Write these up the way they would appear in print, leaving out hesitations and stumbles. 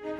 Hello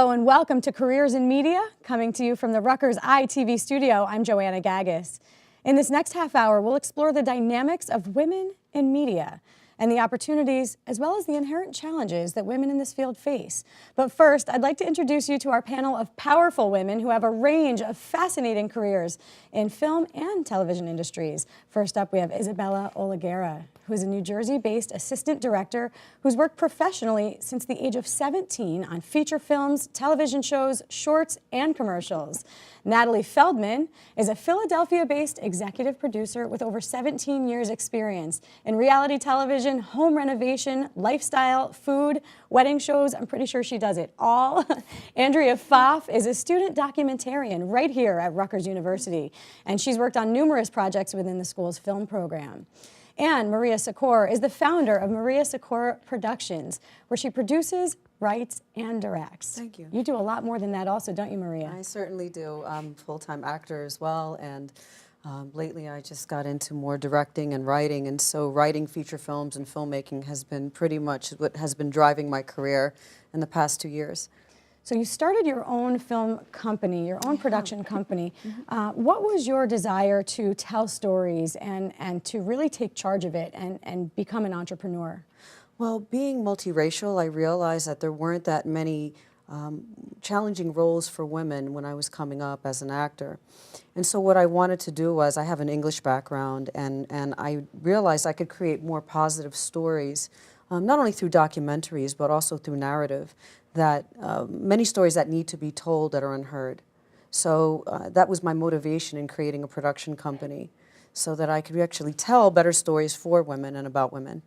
and welcome to Careers in Media, coming to you from the Rutgers ITV studio. I'm Joanna Gagis. In this next half hour, we'll explore the dynamics of women in media and the opportunities as well as the inherent challenges that women in this field face. But first, I'd like to introduce you to our panel of powerful women who have a range of fascinating careers in film and television industries. First up, we have Isabella Oleguera, who is a New Jersey-based assistant director who's worked professionally since the age of 17 on feature films, television shows, shorts, and commercials. Natalie Feldman is a Philadelphia-based executive producer with over 17 years experience in reality television, home renovation, lifestyle, food, wedding shows. I'm pretty sure she does it all. Andrea Pfaff is a student documentarian right here at Rutgers University, and she's worked on numerous projects within the school's film program. And Maria Secor is the founder of Maria Secor Productions, where she produces, writes, and directs. Thank you. You do a lot more than that also, don't you, Maria? I certainly do. I'm a full-time actor as well, and lately I just got into more directing and writing, and so writing feature films and filmmaking has been pretty much what has been driving my career in the past 2 years. So you started your own film company, your own production company. What was your desire to tell stories and to really take charge of it and become an entrepreneur? Well, being multiracial, I realized that there weren't that many challenging roles for women when I was coming up as an actor. And so what I wanted to do was, I have an English background, and I realized I could create more positive stories, not only through documentaries, but also through narrative, that many stories that need to be told that are unheard. So that was my motivation in creating a production company, so that I could actually tell better stories for women and about women.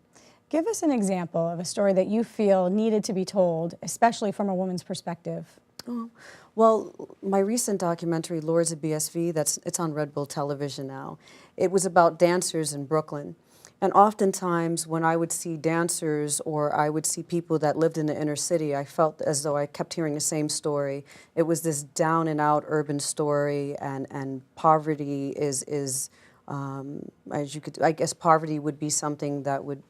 Give us an example of a story that you feel needed to be told, especially from a woman's perspective. Oh, well, my recent documentary, Lords of BSV, it's on Red Bull television now. It was about dancers in Brooklyn. And oftentimes when I would see dancers or I would see people that lived in the inner city, I felt as though I kept hearing the same story. It was this down and out urban story, and poverty is as you could, I guess poverty would be something that would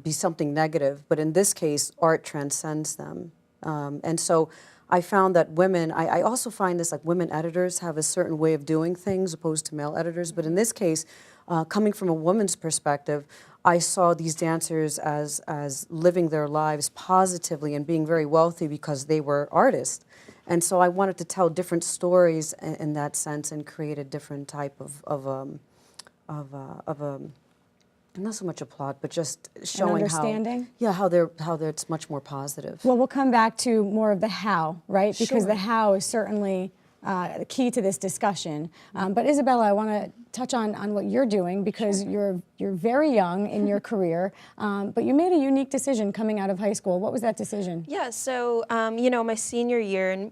be something negative, but in this case, art transcends them. And so I found that women, I also find this, like, women editors have a certain way of doing things opposed to male editors, but in this case, coming from a woman's perspective, I saw these dancers as living their lives positively and being very wealthy because they were artists. And so I wanted to tell different stories in that sense and create a different type of not so much a plot, but just showing understanding? how it's much more positive. Well, we'll come back to more of the how, right? Because Sure. the how is certainly the key to this discussion. But Isabella, I want to touch on what you're doing, because Sure. you're very young in your career, but you made a unique decision coming out of high school. What was that decision? Yeah, so you know, my senior year and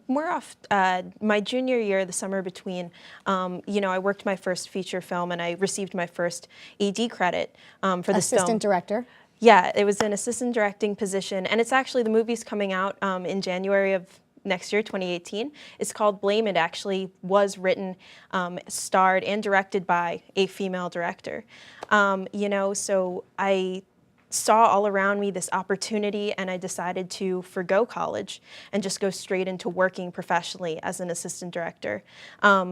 my junior year, the summer between, you know, I worked my first feature film and I received my first AD credit for this film. Assistant director? Yeah, it was an assistant directing position, and it's actually, the movie's coming out in January of next year, 2018. It's called Blame It. Actually was written, starred, and directed by a female director. You know, so I saw all around me this opportunity, and I decided to forgo college and just go straight into working professionally as an assistant director.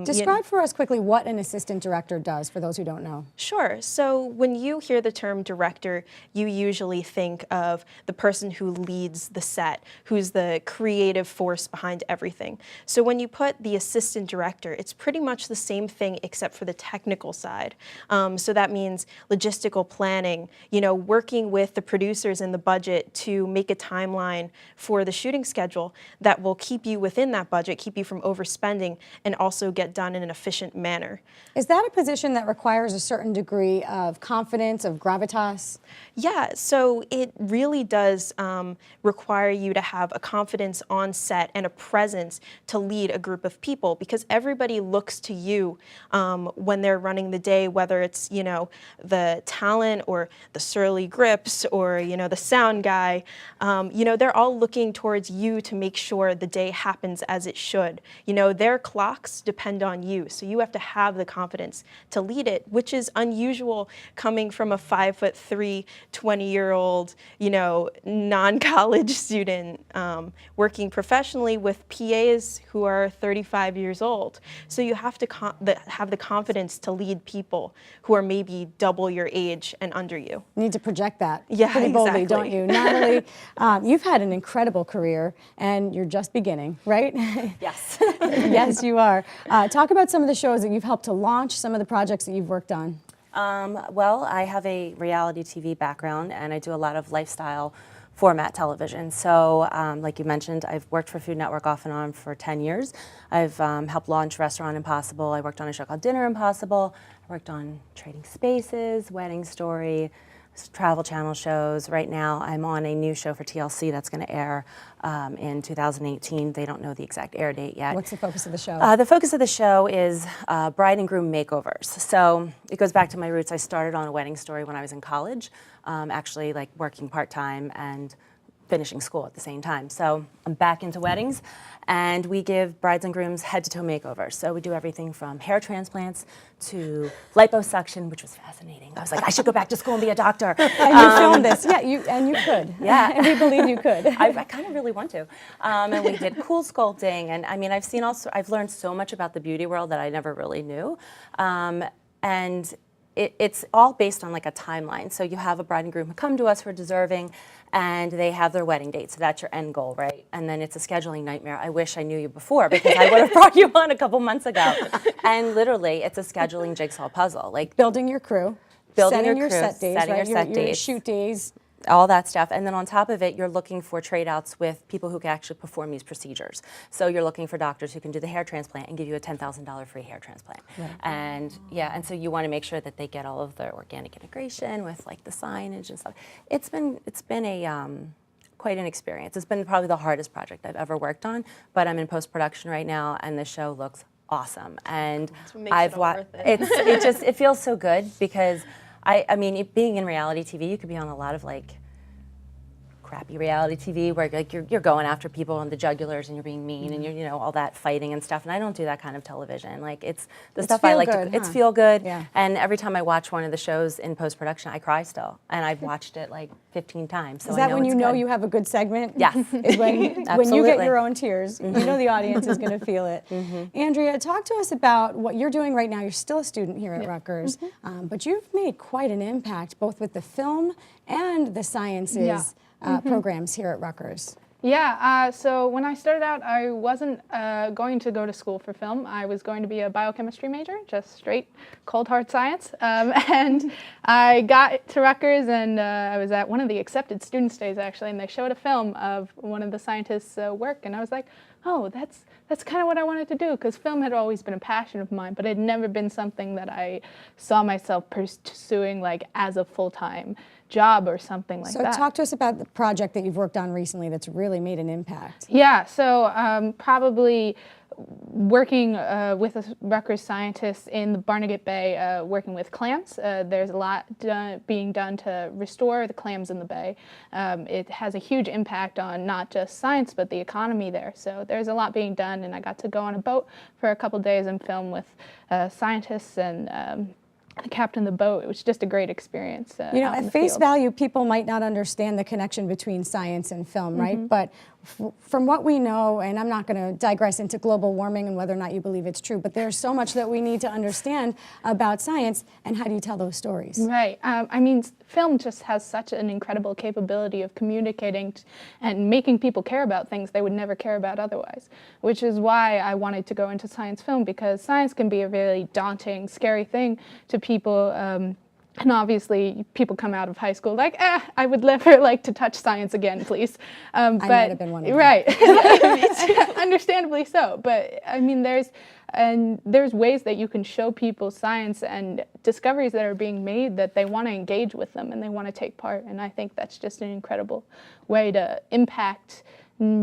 Describe for us quickly what an assistant director does, for those who don't know. Sure. So when you hear the term director, you usually think of the person who leads the set, who's the creative force behind everything. So when you put the assistant director, it's pretty much the same thing except for the technical side. So that means logistical planning, you know, working with the producers and the budget to make a timeline for the shooting schedule that will keep you within that budget, keep you from overspending, and also get done in an efficient manner. Is that a position that requires a certain degree of confidence, of gravitas? Yeah, so it really does require you to have a confidence on set and a presence to lead a group of people, because everybody looks to you when they're running the day, whether it's, you know, the talent or the surly grip scripts or, the sound guy, they're all looking towards you to make sure the day happens as it should. Their clocks depend on you, so you have to have the confidence to lead it, which is unusual coming from a 5'3", 20-year-old, non-college student working professionally with PAs who are 35 years old. So you have to have the confidence to lead people who are maybe double your age and under you. You need to project that Yeah, pretty boldly, exactly. don't you? Natalie, you've had an incredible career, and you're just beginning, right? Yes. Yes, you are. Talk about some of the shows that you've helped to launch, some of the projects that you've worked on. Well, I have a reality TV background, and I do a lot of lifestyle format television. So, like you mentioned, I've worked for Food Network off and on for 10 years. I've helped launch Restaurant Impossible. I worked on a show called Dinner Impossible. I worked on Trading Spaces, Wedding Story, Travel Channel shows. Right now, I'm on a new show for TLC that's going to air in 2018. They don't know the exact air date yet. What's the focus of the show? The focus of the show is bride and groom makeovers. So it goes back to my roots. I started on A Wedding Story when I was in college, actually like working part-time and finishing school at the same time. So I'm back into weddings, and we give brides and grooms head-to-toe makeovers. So we do everything from hair transplants to liposuction, which was fascinating. I was like, I should go back to school and be a doctor. And you filmed this. Yeah, you could. Yeah. And we believe you could. I kind of really want to. And we did cool sculpting, and I mean, I've learned so much about the beauty world that I never really knew. And it's all based on like a timeline. So you have a bride and groom who come to us who are deserving, and they have their wedding date. So that's your end goal, right? And then it's a scheduling nightmare. I wish I knew you before, because I would have brought you on a couple months ago. And literally, it's a scheduling jigsaw puzzle. Like building your crew, setting your set days, setting right? your set your days. shoot days. All that stuff. And then on top of it, you're looking for trade-outs with people who can actually perform these procedures. So you're looking for doctors who can do the hair transplant and give you a $10,000 free hair transplant. Right. And yeah, and so you want to make sure that they get all of the organic integration with like the signage and stuff. It's been a quite an experience. It's been probably the hardest project I've ever worked on, but I'm in post-production right now, and the show looks awesome. And I've watched it feels so good, because I mean, being in reality TV, you could be on a lot of like crappy reality TV where like you're going after people on the jugulars and you're being mean and you're all that fighting and stuff. And I don't do that kind of television. Like it's stuff I like to. It's feel good. Yeah. And every time I watch one of the shows in post production, I cry still. And I've watched it like 15 times. So Is that when you know good. you have a good segment? Yes. Is when you get Absolutely. your own tears, you know the audience is going to feel it. Andrea, talk to us about what you're doing right now. You're still a student here at Rutgers, but you've made quite an impact both with the film and the sciences programs here at Rutgers. Yeah, so when I started out, I wasn't going to go to school for film. I was going to be a biochemistry major, just straight cold hard science. And I got to Rutgers, and I was at one of the accepted students' days actually, and they showed a film of one of the scientists' work, and I was like, oh, that's kind of what I wanted to do, because film had always been a passion of mine, but it had never been something that I saw myself pursuing like as a full-time job or something like that. So talk to us about the project that you've worked on recently that's really made an impact. Yeah, so probably working with a Rutgers scientists in the Barnegat Bay, working with clams. There's a lot being done to restore the clams in the bay. It has a huge impact on not just science, but the economy there. So there's a lot being done, and I got to go on a boat for a couple days and film with scientists and the captain of the boat. It was just a great experience. At face value, people might not understand the connection between science and film, right? But from what we know, and I'm not going to digress into global warming and whether or not you believe it's true, but there's so much that we need to understand about science, and how do you tell those stories? Right. I mean, film just has such an incredible capability of communicating and making people care about things they would never care about otherwise, which is why I wanted to go into science film, because science can be a really daunting, scary thing to people. And obviously, people come out of high school like, I would never like to touch science again, please. I might have been one of them. Right. Understandably so. But I mean, there's ways that you can show people science and discoveries that are being made that they want to engage with them and they want to take part. And I think that's just an incredible way to impact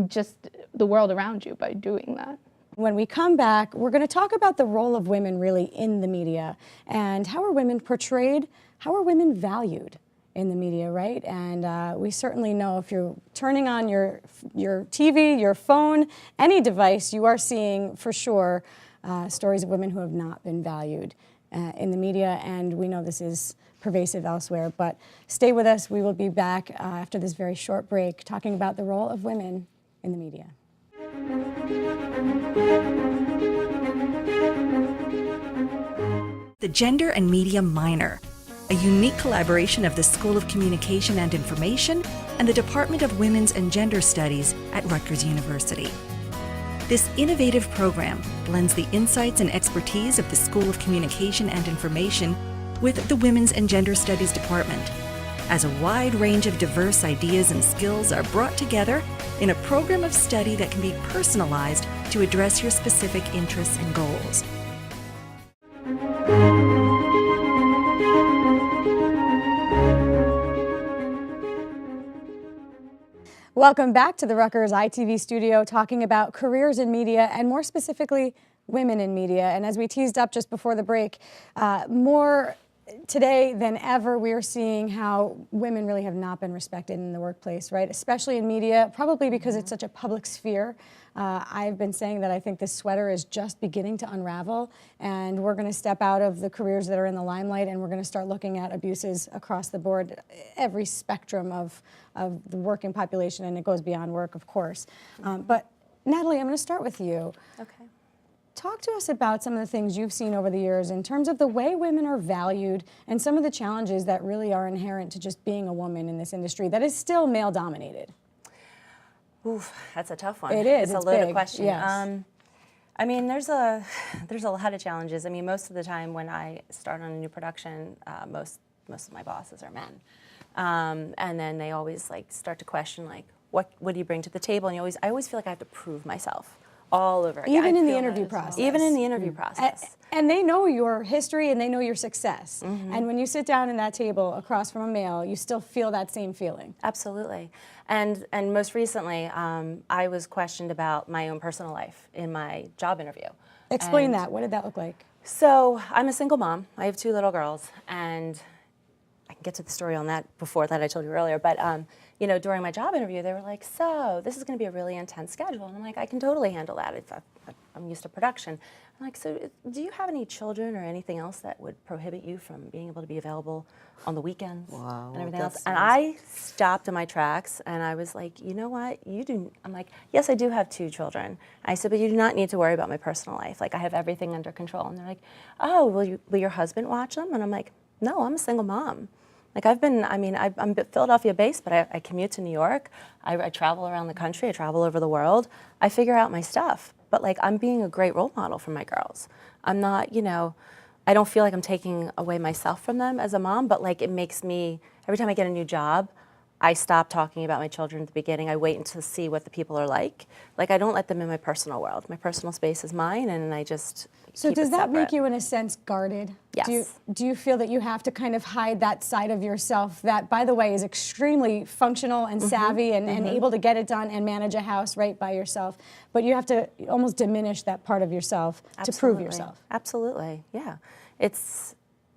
just the world around you by doing that. When we come back, we're going to talk about the role of women really in the media, and how are women portrayed, how are women valued in the media, right? And we certainly know if you're turning on your TV, your phone, any device, you are seeing for sure stories of women who have not been valued in the media, and we know this is pervasive elsewhere. But stay with us. We will be back after this very short break talking about the role of women in the media. The Gender and Media Minor, a unique collaboration of the School of Communication and Information and the Department of Women's and Gender Studies at Rutgers University. This innovative program blends the insights and expertise of the School of Communication and Information with the Women's and Gender Studies Department, as a wide range of diverse ideas and skills are brought together in a program of study that can be personalized to address your specific interests and goals. Welcome back to the Rutgers ITV studio, talking about careers in media and more specifically women in media. And as we teased up just before the break, more today than ever, we are seeing how women really have not been respected in the workplace, right? Especially in media, probably because it's such a public sphere. I've been saying that I think this sweater is just beginning to unravel, and we're going to step out of the careers that are in the limelight, and we're going to start looking at abuses across the board, every spectrum of the working population, and it goes beyond work, of course. But Natalie, I'm going to start with you. Okay. Talk to us about some of the things you've seen over the years in terms of the way women are valued and some of the challenges that really are inherent to just being a woman in this industry that is still male-dominated. Oof, that's a tough one. It is. It's a loaded big. question. Yes. I mean, there's a lot of challenges. I mean, most of the time when I start on a new production, most of my bosses are men, and then they always like start to question like, what do you bring to the table? And I always feel like I have to prove myself all over again. Even in the interview process. Even in the interview process. And they know your history and they know your success. And when you sit down at that table across from a male, you still feel that same feeling. Absolutely. And most recently, I was questioned about my own personal life in my job interview. Explain that. What did that look like? So I'm a single mom. I have 2 little girls, and I can get to the story on that before that I told you earlier. But you know, during my job interview, they were like, "So this is going to be a really intense schedule," and I'm like, "I can totally handle that. I'm used to production." I'm like, "So do you have any children or anything else that would prohibit you from being able to be available on the weekends and everything else?" And I stopped in my tracks, and I was like, "You know what? You do." I'm like, "Yes, I do have 2 children." I said, "But you do not need to worry about my personal life. Like, I have everything under control." And they're like, "Oh, will your husband watch them?" And I'm like, "No, I'm a single mom." Like I'm Philadelphia-based, but I commute to New York. I travel around the country. I travel over the world. I figure out my stuff. But like, I'm being a great role model for my girls. I'm not, you know, I don't feel like I'm taking away myself from them as a mom, but like it makes me, every time I get a new job, I stop talking about my children at the beginning. I wait until see what the people are like. Like, I don't let them in my personal world. My personal space is mine, and I just So keep does it that separate. make you, in a sense, guarded? Yes. Do you feel that you have to kind of hide that side of yourself that, by the way, is extremely functional and savvy and able to get it done and manage a house right by yourself, but you have to almost diminish that part of yourself to prove yourself? Absolutely, yeah.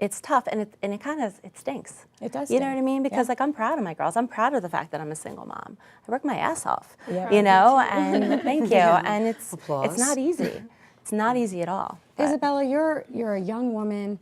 It's tough, and it kind of stinks. It does You know stink. what I mean? Because Yeah. like, I'm proud of my girls. I'm proud of the fact that I'm a single mom. I work my ass off. Yeah. You know, and thank you. And it's Applause. not easy. It's not easy at all. But Isabella, you're a young woman.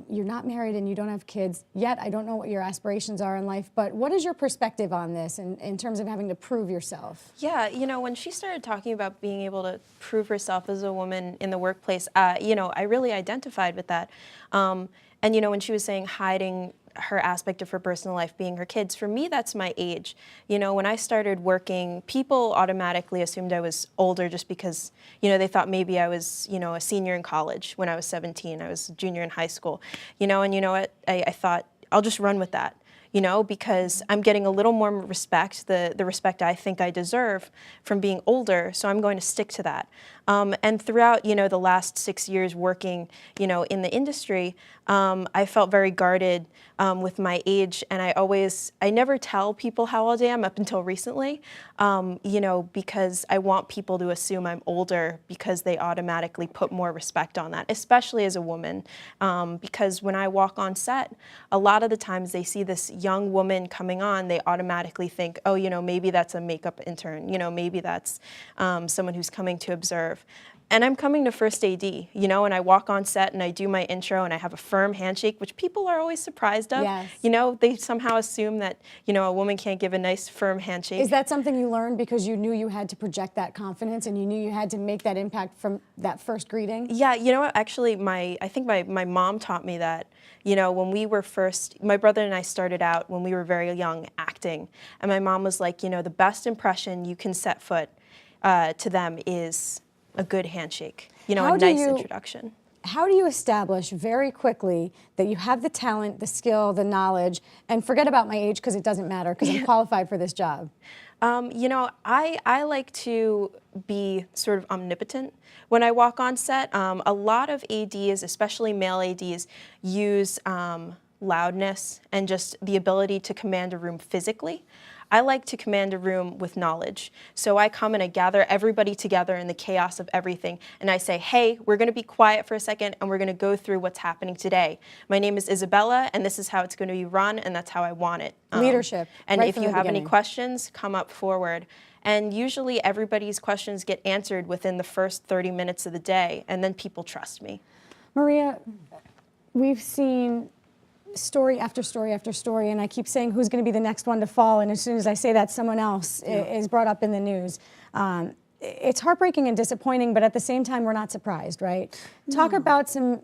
You're not married and you don't have kids yet. I don't know what your aspirations are in life, but what is your perspective on this in terms of having to prove yourself? Yeah, you know, when she started talking about being able to prove herself as a woman in the workplace, you know, I really identified with that. And, you know, when she was saying hiding her aspect of her personal life being her kids, for me, that's my age. You know, when I started working, people automatically assumed I was older just because, you know, they thought maybe I was, you know, a senior in college when I was 17. I was a junior in high school, you know, and you know what? I thought, I'll just run with that. You know, because I'm getting a little more respect, the respect I think I deserve from being older, so I'm going to stick to that. And throughout, you know, the last 6 years working, you know, in the industry, I felt very guarded with my age, and I never tell people how old I am up until recently, you know, because I want people to assume I'm older because they automatically put more respect on that, especially as a woman, because when I walk on set, a lot of the times they see this young woman coming on, they automatically think, oh, maybe that's a makeup intern, maybe that's someone who's coming to observe. And I'm coming to first AD, and I walk on set and I do my intro and I have a firm handshake, which people are always surprised of. Yes. They somehow assume that, a woman can't give a nice firm handshake. Is that something you learned because you knew you had to project that confidence and you knew you had to make that impact from that first greeting? Yeah, what? Actually, I think my mom taught me that. When we were my brother and I started out when we were very young acting. And my mom was like, the best impression you can set foot to them is a good handshake, a nice introduction. How do you establish very quickly that you have the talent, the skill, the knowledge, and forget about my age because it doesn't matter because I'm qualified for this job? I like to be sort of omnipotent when I walk on set. A lot of ADs, especially male ADs, use loudness and just the ability to command a room physically. I like to command a room with knowledge. So I come and I gather everybody together in the chaos of everything, and I say, hey, we're going to be quiet for a second, and we're going to go through what's happening today. My name is Isabella, and this is how it's going to be run, and that's how I want it. Leadership. And right if from you the have any beginning. questions, come up forward. And usually everybody's questions get answered within the first 30 minutes of the day, and then people trust me. Maria, we've seen story after story after story, and I keep saying who's going to be the next one to fall, and as soon as I say that, someone else is brought up in the news. It's heartbreaking and disappointing, but at the same time, we're not surprised, right? No. Talk about some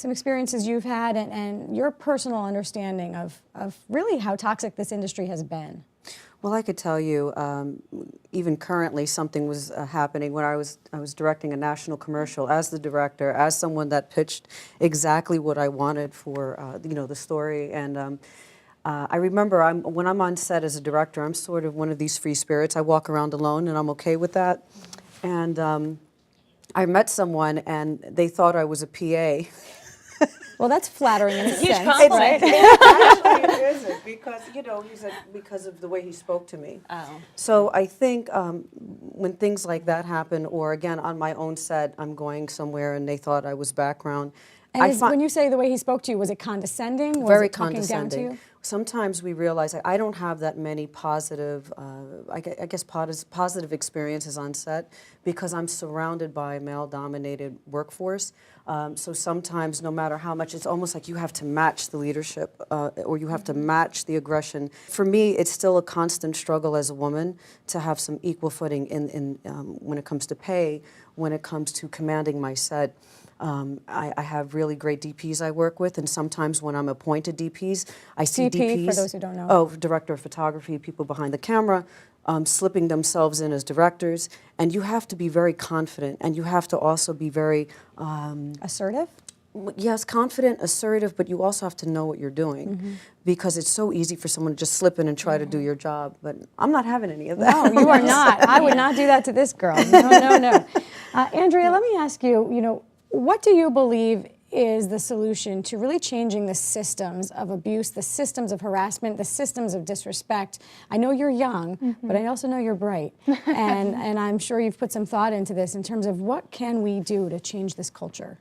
experiences you've had and your personal understanding of really how toxic this industry has been. Well, I could tell you, even currently, something was happening when I was directing a national commercial as the director, as someone that pitched exactly what I wanted for the story. And I remember when I'm on set as a director, I'm sort of one of these free spirits. I walk around alone, and I'm okay with that. And I met someone, and they thought I was a PA. Well, that's flattering in a Huge sense, compliment. right? Actually, it isn't, because he said because of the way he spoke to me. Oh. So I think when things like that happen, or again on my own set, I'm going somewhere and they thought I was background. And when you say the way he spoke to you, was it condescending? Was Very it talking down to condescending. you? Sometimes we realize I don't have that many positive, I guess positive experiences on set because I'm surrounded by a male-dominated workforce. So sometimes, no matter how much, it's almost like you have to match the leadership or you have to match the aggression. For me, it's still a constant struggle as a woman to have some equal footing in when it comes to pay, when it comes to commanding my set. I have really great DPs I work with, and sometimes when I'm appointed DPs, I see DPs. For those who don't know. Oh, director of photography, people behind the camera, slipping themselves in as directors, and you have to be very confident, and you have to also be very Assertive? Yes, confident, assertive, but you also have to know what you're doing, because it's so easy for someone to just slip in and try to do your job. But I'm not having any of that. No, you are not. I would not do that to this girl. No, no, no. Andrea, let me ask you, what do you believe is the solution to really changing the systems of abuse, the systems of harassment, the systems of disrespect? I know you're young, but I also know you're bright. And I'm sure you've put some thought into this in terms of what can we do to change this culture?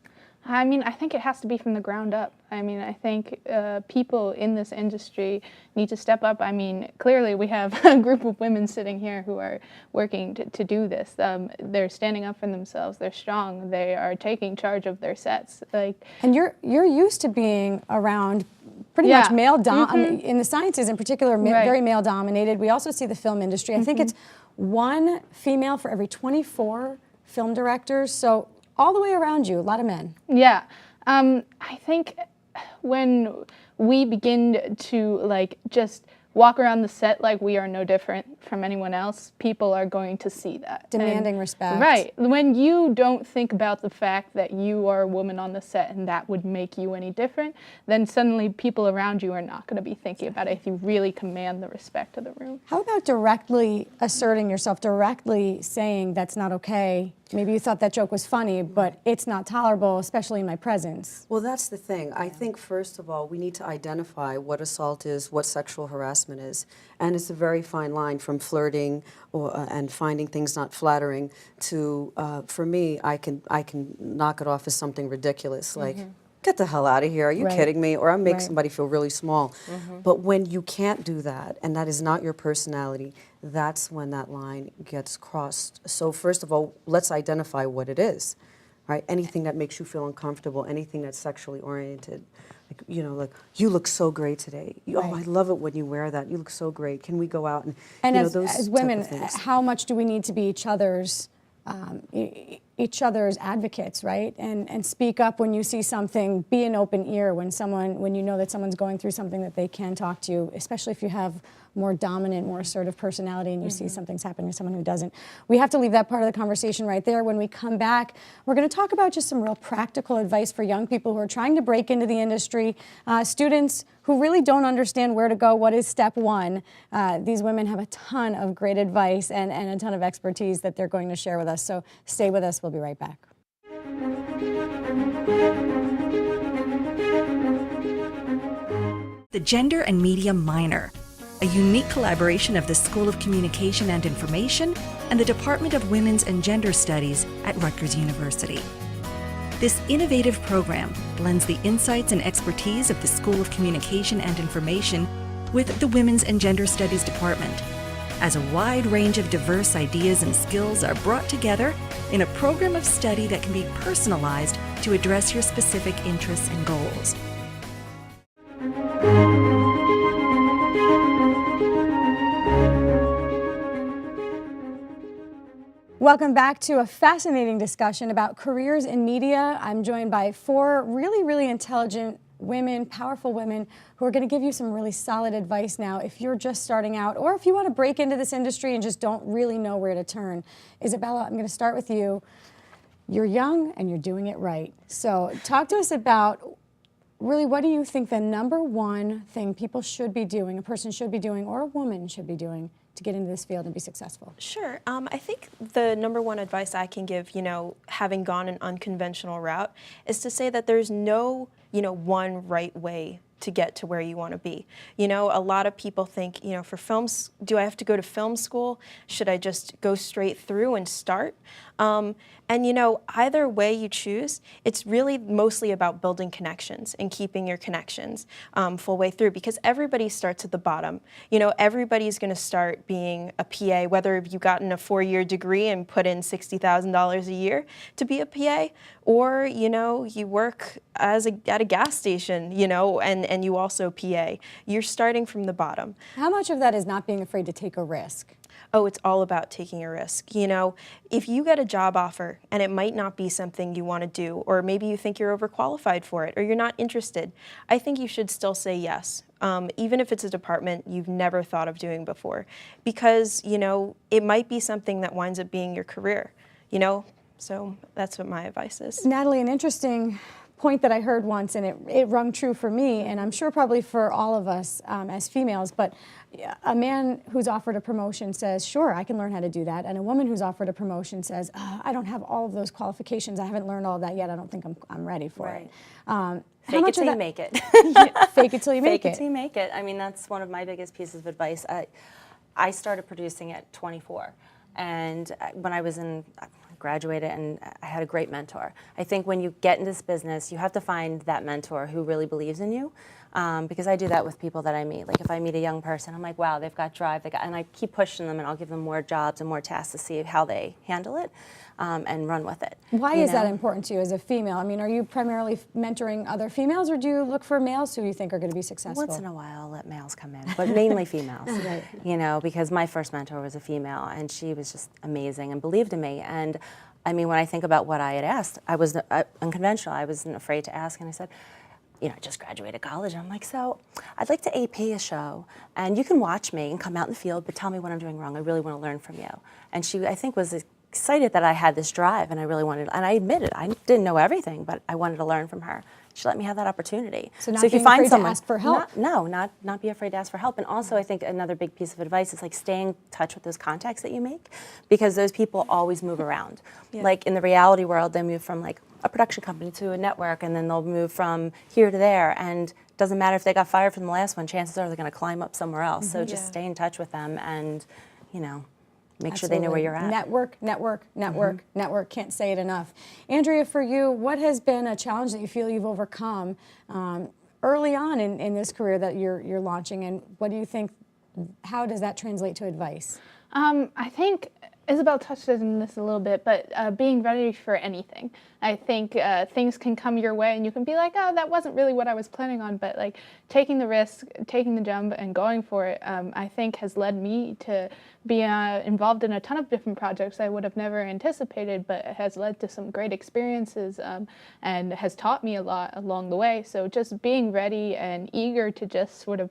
I mean, I think it has to be from the ground up. I mean, I think people in this industry need to step up. I mean, clearly we have a group of women sitting here who are working to do this. They're standing up for themselves. They're strong. They are taking charge of their sets. And you're used to being around pretty much male in the sciences in particular, very male dominated. We also see the film industry. I think it's one female for every 24 film directors. So all the way around you, a lot of men. Yeah. I think when we begin to just walk around the set like we are no different from anyone else, people are going to see that. Demanding respect. Right. When you don't think about the fact that you are a woman on the set and that would make you any different, then suddenly people around you are not going to be thinking about it if you really command the respect of the room. How about directly asserting yourself, directly saying that's not okay? Maybe you thought that joke was funny, but it's not tolerable, especially in my presence. Well, that's the thing. I think, first of all, we need to identify what assault is, what sexual harassment is. And it's a very fine line from flirting and finding things not flattering to, for me, I can knock it off as something ridiculous, like, get the hell out of here, are you Right. kidding me? Or I make Right. somebody feel really small. But when you can't do that, and that is not your personality, that's when that line gets crossed. So first of all, let's identify what it is, right? Anything that makes you feel uncomfortable, anything that's sexually oriented. Like, you know, like, you look so great today. Oh, I Right. love it when you wear that. You look so great. Can we go out and, And you know, as, those as type women, of things. how much do we need to be each other's advocates, right? And speak up when you see something, be an open ear when you know that someone's going through something that they can talk to you, especially if you have more dominant, more assertive personality and you see something's happening to someone who doesn't. We have to leave that part of the conversation right there. When we come back, we're going to talk about just some real practical advice for young people who are trying to break into the industry, students who really don't understand where to go, what is step one. These women have a ton of great advice and a ton of expertise that they're going to share with us. So stay with us. We'll be right back. The Gender and Media Minor, a unique collaboration of the School of Communication and Information and the Department of Women's and Gender Studies at Rutgers University. This innovative program blends the insights and expertise of the School of Communication and Information with the Women's and Gender Studies Department, as a wide range of diverse ideas and skills are brought together in a program of study that can be personalized to address your specific interests and goals. Welcome back to a fascinating discussion about careers in media. I'm joined by four really, really intelligent women, powerful women, who are going to give you some really solid advice now if you're just starting out or if you want to break into this industry and just don't really know where to turn. Isabella, I'm going to start with you. You're young and you're doing it right. So talk to us about really what do you think the number one thing people should be doing, a person should be doing, or a woman should be doing to get into this field and be successful? Sure. I think the number one advice I can give, having gone an unconventional route, is to say that there's no, one right way to get to where you want to be. A lot of people think, for films, do I have to go to film school? Should I just go straight through and start? And either way you choose, it's really mostly about building connections and keeping your connections full way through, because everybody starts at the bottom. Everybody's going to start being a PA, whether you've gotten a 4-year degree and put in $60,000 a year to be a PA, or you work at a gas station, and you also PA. You're starting from the bottom. How much of that is not being afraid to take a risk? Oh, it's all about taking a risk. If you get a job offer and it might not be something you want to do, or maybe you think you're overqualified for it, or you're not interested, I think you should still say yes, even if it's a department you've never thought of doing before, because, it might be something that winds up being your career, So that's what my advice is. Natalie, an interesting point that I heard once, and it rung true for me, and I'm sure probably for all of us as females, but a man who's offered a promotion says, sure, I can learn how to do that. And a woman who's offered a promotion says, I don't have all of those qualifications. I haven't learned all of that yet. I don't think I'm ready for it. Fake it till you make it. Fake it till you make it. Fake it till you make it. I mean, that's one of my biggest pieces of advice. I started producing at 24. And when I graduated, and I had a great mentor. I think when you get in this business, you have to find that mentor who really believes in you, because I do that with people that I meet. Like if I meet a young person, I'm like, wow, they've got drive, and I keep pushing them, and I'll give them more jobs and more tasks to see how they handle it and run with it. Why is that important to you as a female? I mean, are you primarily mentoring other females, or do you look for males who you think are going to be successful? Once in a while, I'll let males come in, but mainly females. Right. Because my first mentor was a female, and she was just amazing and believed in me. And I mean, when I think about what I had asked, I was unconventional. I wasn't afraid to ask, and I said, I just graduated college. And I'm like, so I'd like to AP a show, and you can watch me and come out in the field, but tell me what I'm doing wrong. I really want to learn from you. And she, I think, was excited that I had this drive, and I really wanted, and I admitted I didn't know everything, but I wanted to learn from her. She let me have that opportunity. So not if you being find afraid someone, to ask for help. Not be afraid to ask for help. And also, I think another big piece of advice is like staying in touch with those contacts that you make, because those people always move around. Yeah. Like in the reality world, they move from like a production company to a network, and then they'll move from here to there. And it doesn't matter if they got fired from the last one, chances are they're going to climb up somewhere else. So just stay in touch with them, and Make sure they know where you're at. Network, network, network, network. Can't say it enough. Andrea, for you, what has been a challenge that you feel you've overcome early on in this career that you're launching, and what do you think, how does that translate to advice? I think Isabel touched on this a little bit, but being ready for anything. I think things can come your way and you can be like, oh, that wasn't really what I was planning on, but like taking the risk, taking the jump and going for it, I think has led me to be involved in a ton of different projects I would have never anticipated, but it has led to some great experiences and has taught me a lot along the way. So just being ready and eager to just sort of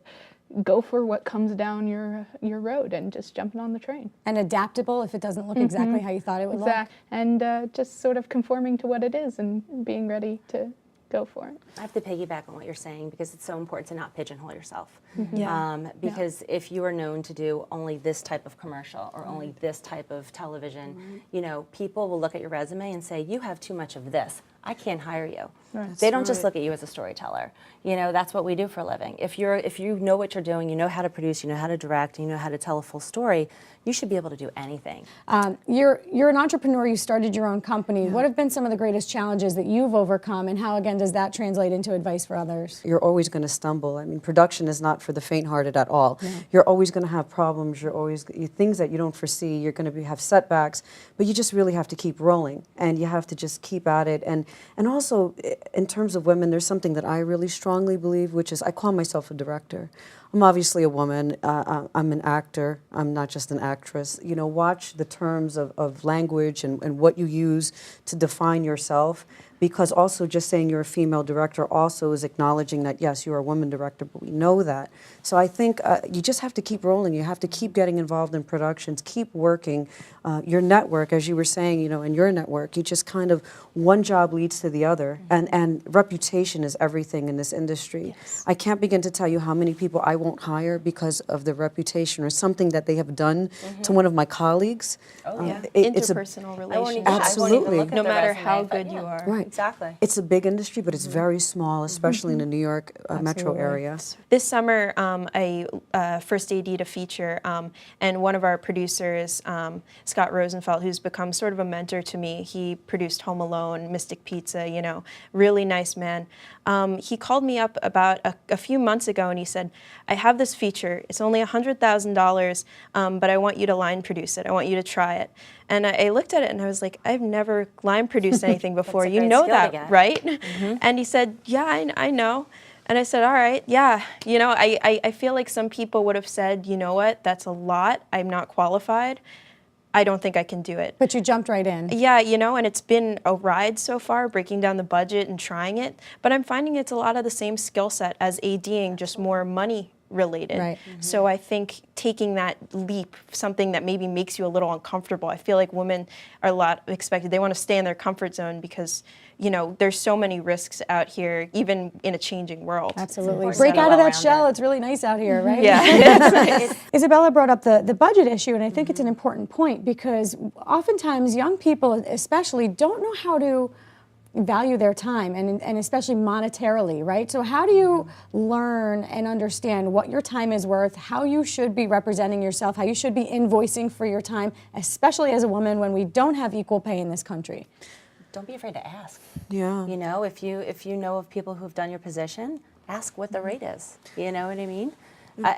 go for what comes down your road and just jumping on the train. And adaptable if it doesn't look exactly how you thought it would look. And just sort of conforming to what it is and being ready to go for it. I have to piggyback on what you're saying because it's so important to not pigeonhole yourself. Yeah. If you are known to do only this type of commercial or only this type of television, you know, people will look at your resume and say, you have too much of this. I can't hire you. They don't just look at you as a storyteller. You know, that's what we do for a living. If you know what you're doing, you know how to produce, you know how to direct, you know how to tell a full story, you should be able to do anything. You're an entrepreneur, you started your own company. What have been some of the greatest challenges that you've overcome, and how, again, does that translate into advice for others? You're always going to stumble. I mean, production is not for the faint-hearted at all. You're always going to have problems. You're always things that you don't foresee. You're going to have setbacks, but you just really have to keep rolling, and you have to just keep at it. And also, in terms of women, there's something that I really strongly believe, which is I call myself a director. I'm obviously a woman. I'm an actor. I'm not just an actress. You know, watch the terms of language and what you use to define yourself. Because also just saying you're a female director also is acknowledging that, yes, you're a woman director, but we know that. So I think you just have to keep rolling. You have to keep getting involved in productions, keep working. Your network, as you were saying, you know, in your network, you just kind of, one job leads to the other. And reputation is everything in this industry. Yes. I can't begin to tell you how many people I won't hire because of the reputation or something that they have done to one of my colleagues. Interpersonal relationships. Absolutely. No matter how good you are. Right. Exactly. It's a big industry, but it's very small, especially in the New York metro area. This summer, I first AD'd a feature, and one of our producers, Scott Rosenfeld, who's become sort of a mentor to me, he produced Home Alone, Mystic Pizza, you know, really nice man. He called me up about a few months ago and he said, I have this feature, it's only $100,000, but I want you to line produce it, I want you to try it. And I looked at it and I was like, I've never line produced anything before. You know that, right? And he said, yeah, I know. And I said, all right, yeah. You know, I feel like some people would have said, you know what, that's a lot. I'm not qualified. I don't think I can do it. But you jumped right in. Yeah, you know, and it's been a ride so far, breaking down the budget and trying it. But I'm finding it's a lot of the same skill set as ADing, just more money related. Right. So I think taking that leap, something that maybe makes you a little uncomfortable. I feel like women are a lot expected. They want to stay in their comfort zone because, you know, there's so many risks out here, even in a changing world. Absolutely. Break out of that shell. It's really nice out here, right? Yeah. Isabella brought up the budget issue, and I think it's an important point because oftentimes young people especially don't know how to value their time, and especially monetarily, right? So how do you learn and understand what your time is worth, how you should be representing yourself, how you should be invoicing for your time, especially as a woman when we don't have equal pay in this country? Don't be afraid to ask. Yeah. You know, if you know of people who've done your position, ask what the rate is. You know what I mean?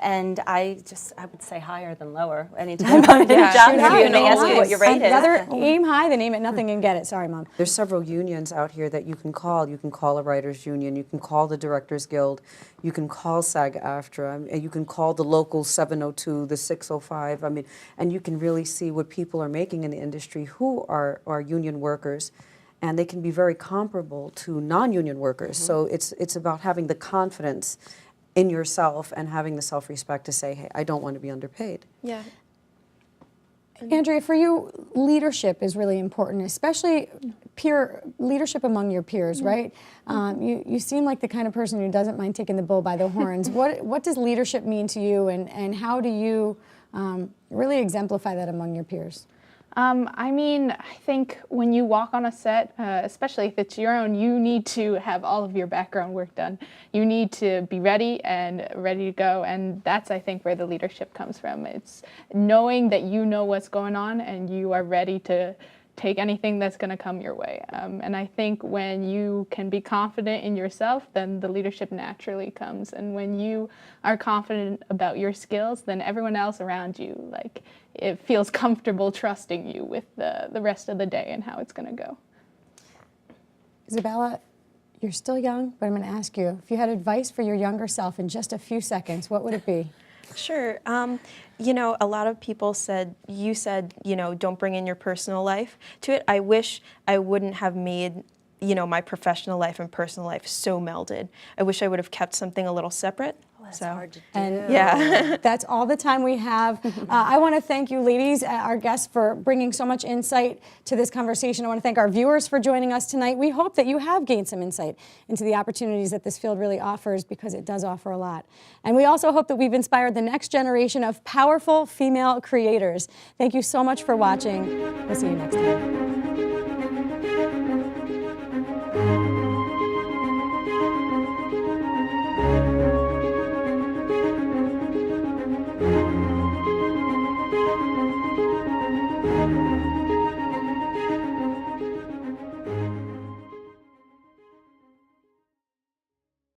And I would say higher than lower anytime I'm in a job interview and they ask you what your rate is. Rather aim high than aim at nothing and get it. Sorry, Mom. There's several unions out here that you can call. You can call a writers union. You can call the Directors Guild. You can call SAG-AFTRA. And you can call the local 702, the 605. I mean, and you can really see what people are making in the industry who are union workers. And they can be very comparable to non-union workers. So it's about having the confidence in yourself and having the self-respect to say, hey, I don't want to be underpaid. Yeah. Andrea, for you, leadership is really important, especially peer leadership among your peers, right? You seem like the kind of person who doesn't mind taking the bull by the horns. What does leadership mean to you, and how do you really exemplify that among your peers? I mean, I think when you walk on a set, especially if it's your own, you need to have all of your background work done. You need to be ready to go, and that's, I think, where the leadership comes from. It's knowing that you know what's going on and you are ready to take anything that's going to come your way. And I think when you can be confident in yourself, then the leadership naturally comes. And when you are confident about your skills, then everyone else around you, like, it feels comfortable trusting you with the rest of the day and how it's going to go. Isabella, you're still young, but I'm going to ask you, if you had advice for your younger self in just a few seconds, what would it be? Sure. You know, a lot of people said, you said, you know, don't bring in your personal life to it. I wish I wouldn't have made, you know, my professional life and personal life so melded. I wish I would have kept something a little separate. That's hard to do. And Yeah. that's all the time we have. I want to thank you, ladies, our guests, for bringing so much insight to this conversation. I want to thank our viewers for joining us tonight. We hope that you have gained some insight into the opportunities that this field really offers, because it does offer a lot. And we also hope that we've inspired the next generation of powerful female creators. Thank you so much for watching. We'll see you next time.